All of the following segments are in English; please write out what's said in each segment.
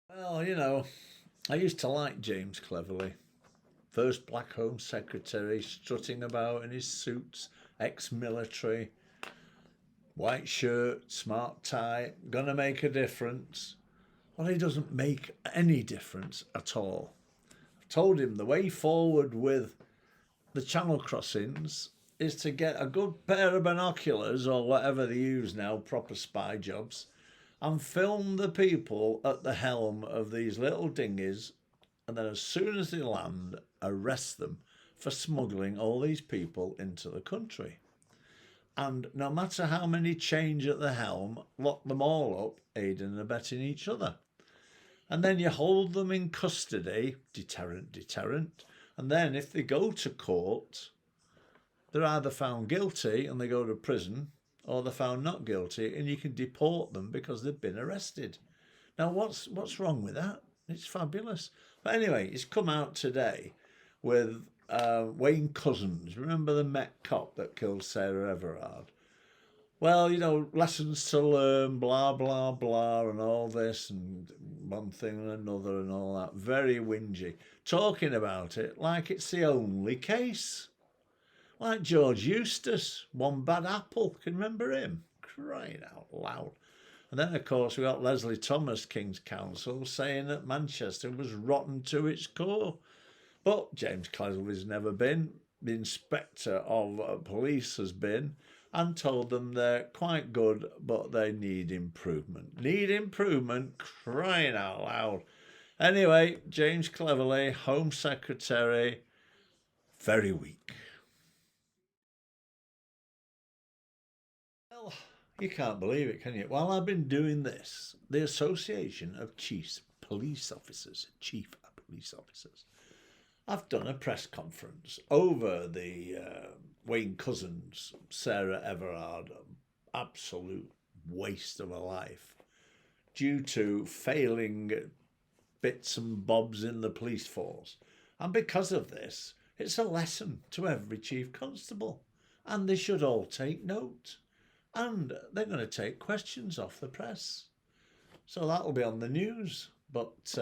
Well, I used to like James Cleverley. First black Home Secretary, strutting about in his suits, ex-military, white shirt, smart tie, gonna make a difference. Well, he doesn't make any difference at all. I've told him the way forward with the channel crossings is to get a good pair of binoculars or whatever they use now, proper spy jobs, and film the people at the helm of these little dinghies, and then as soon as they land, arrest them for smuggling all these people into the country. And no matter how many change at the helm, lock them all up, aiding and abetting each other. And then you hold them in custody, deterrent, deterrent. And then if they go to court, they're either found guilty and they go to prison, or they're found not guilty and you can deport them because they've been arrested. Now, what's wrong with that? It's fabulous. But anyway, it's come out today with Wayne Couzens. Remember the Met cop that killed Sarah Everard? Well, lessons to learn, blah, blah, blah, and all this, and one thing and another, and all that. Very whingy. Talking about it like it's the only case. Like George Eustace, one bad apple. Can you remember him? Crying out loud. And then, of course, we got Leslie Thomas, King's Counsel, saying that Manchester was rotten to its core. But James Cleverley's never been. The Inspector of Police has been and told them they're quite good, but they need improvement. Need improvement, crying out loud. Anyway, James Cleverley, Home Secretary, very weak. Well, you can't believe it, can you? While I've been doing this, the Association of Chief Police Officers, I've done a press conference over the Wayne Couzens, Sarah Everard, absolute waste of a life due to failing bits and bobs in the police force. And because of this, it's a lesson to every chief constable. And they should all take note. And they're going to take questions off the press. So that'll be on the news. But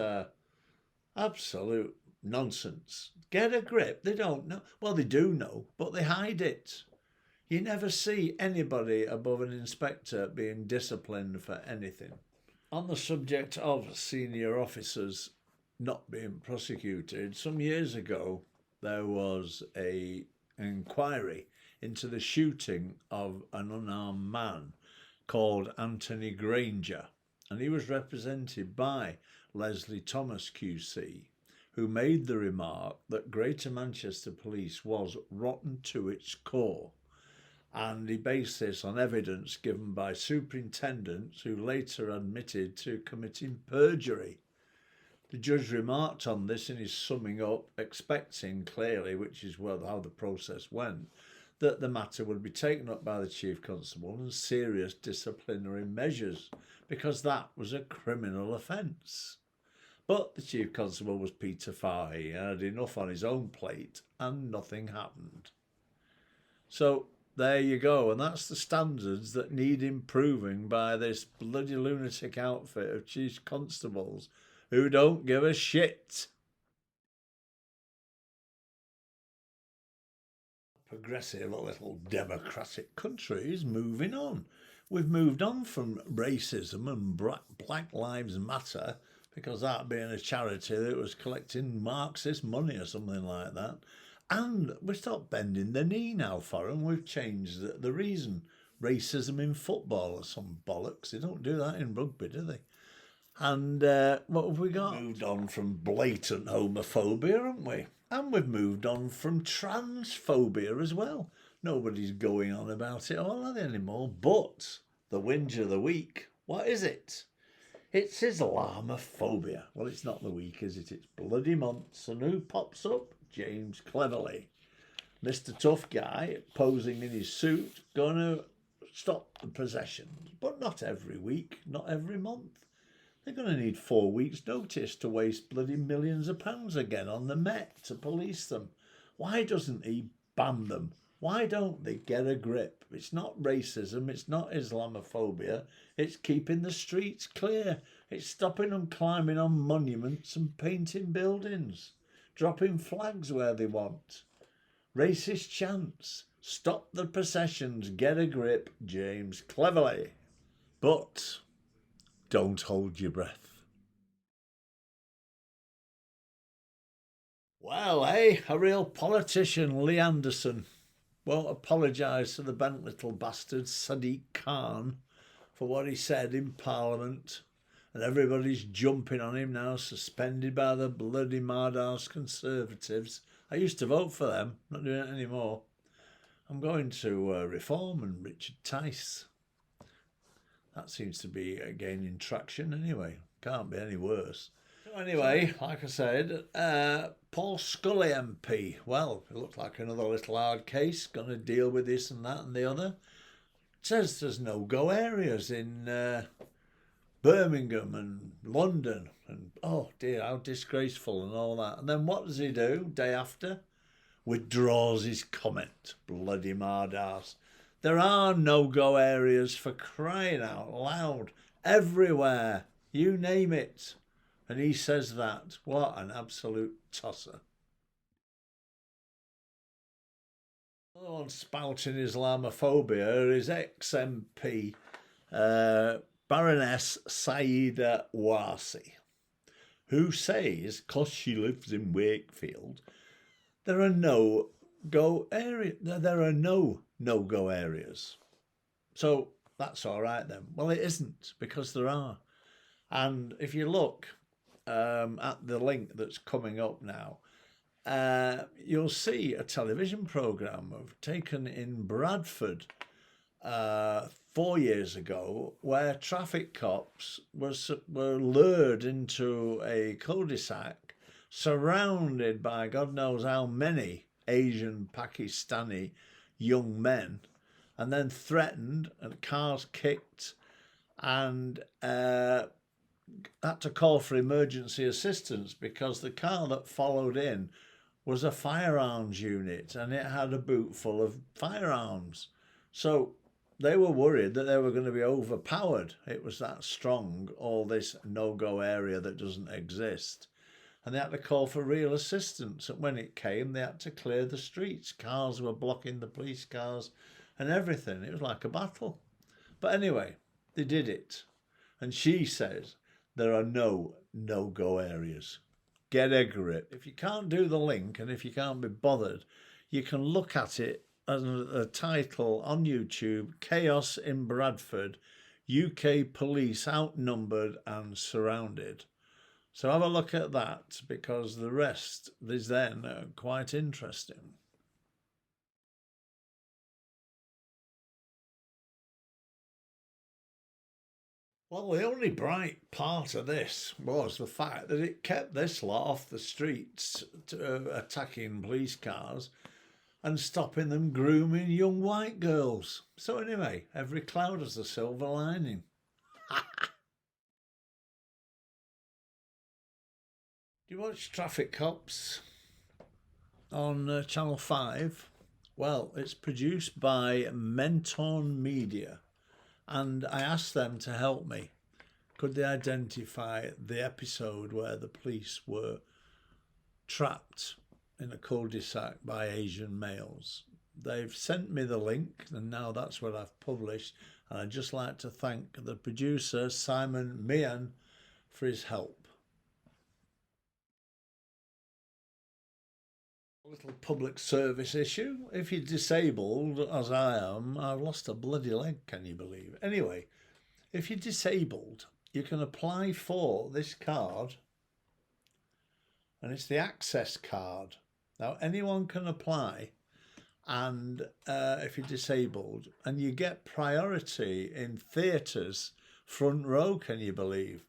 absolute nonsense. Get a grip. They don't know. Well, they do know, but they hide it. You never see anybody above an inspector being disciplined for anything. On the subject of senior officers not being prosecuted, some years ago there was an inquiry into the shooting of an unarmed man called Anthony Granger, and he was represented by Leslie Thomas QC, who made the remark that Greater Manchester Police was rotten to its core. And he based this on evidence given by superintendents who later admitted to committing perjury. The judge remarked on this in his summing up, expecting clearly, which is how the process went, that the matter would be taken up by the Chief Constable and serious disciplinary measures, because that was a criminal offence. But the Chief Constable was Peter Fahey and had enough on his own plate, and nothing happened. So there you go, and that's the standards that need improving by this bloody lunatic outfit of chief constables who don't give a shit. Progressive, a little democratic country is moving on. We've moved on from racism and Black Lives Matter, because that being a charity that was collecting Marxist money or something like that. And we stopped bending the knee now for them. We've changed the reason. Racism in football or some bollocks. They don't do that in rugby, do they? And what have we got? Moved on from blatant homophobia, haven't we? And we've moved on from transphobia as well. Nobody's going on about it all, are they, anymore? But the whinge of the week, what is it? It's Islamophobia. Well, it's not the week, is it? It's bloody months. And who pops up? James Cleverley. Mr. Tough Guy, posing in his suit, going to stop the possessions. But not every week, not every month. They're going to need 4 weeks' notice to waste bloody millions of pounds again on the Met to police them. Why doesn't he ban them Why don't they get a grip? It's not racism, it's not Islamophobia, it's keeping the streets clear. It's stopping them climbing on monuments and painting buildings, dropping flags where they want. Racist chants. Stop the processions, get a grip, James Cleverley. But don't hold your breath. Well, a real politician, Lee Anderson, won't apologise to the bent little bastard Sadiq Khan for what he said in Parliament. And everybody's jumping on him now, suspended by the bloody Mardhouse Conservatives. I used to vote for them, not doing it anymore. I'm going to Reform and Richard Tice. That seems to be gaining traction anyway. Can't be any worse. So anyway, like I said, Paul Scully MP. Well, it looks like another little hard case. Going to deal with this and that and the other. It says there's no-go areas in Birmingham and London. And oh dear, how disgraceful and all that. And then what does he do day after? Withdraws his comment. Bloody Mardhouse. There are no-go areas, for crying out loud. Everywhere. You name it. And he says that. What an absolute tosser. Another one spouting Islamophobia is ex-MP Baroness Saida Warsi, who says, because she lives in Wakefield, there are no-go areas. So that's all right then. Well, it isn't, because there are. And if you look at the link that's coming up now, you'll see a television programme taken in Bradford 4 years ago, where traffic cops were lured into a cul-de-sac surrounded by God knows how many Asian Pakistani young men, and then threatened and cars kicked, and had to call for emergency assistance because the car that followed in was a firearms unit and it had a boot full of firearms. So they were worried that they were going to be overpowered. It was that strong, all this no-go area that doesn't exist. And they had to call for real assistance. And when it came, they had to clear the streets. Cars were blocking the police cars and everything. It was like a battle. But anyway, they did it. And she says there are no-go areas. Get a grip. If you can't do the link and if you can't be bothered, you can look at it as a title on YouTube, Chaos in Bradford, UK police outnumbered and surrounded. So have a look at that, because the rest is then quite interesting. Well, the only bright part of this was the fact that it kept this lot off the streets, attacking police cars and stopping them grooming young white girls. So anyway, every cloud has a silver lining. Do you watch Traffic Cops on Channel 5? Well, it's produced by Menton Media, and I asked them to help me. Could they identify the episode where the police were trapped in a cul-de-sac by Asian males? They've sent me the link, and now that's what I've published, and I'd just like to thank the producer, Simon Meehan, for his help. A little public service issue. If you're disabled, as I am, I've lost a bloody leg, can you believe? Anyway, if you're disabled, you can apply for this card, and it's the Access card. Now, anyone can apply, and if you're disabled, and you get priority in theatres, front row, can you believe,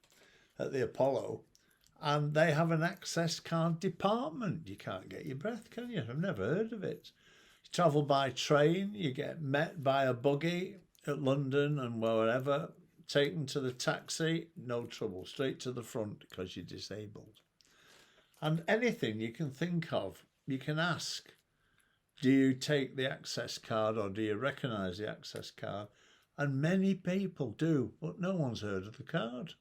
at the Apollo. And they have an Access card department. You can't get your breath, can you? I've never heard of it. You travel by train, you get met by a buggy at London and wherever, taken to the taxi, no trouble, straight to the front because you're disabled. And anything you can think of, you can ask. do you take the access card or do you recognise the access card? And many people do, but no one's heard of the card.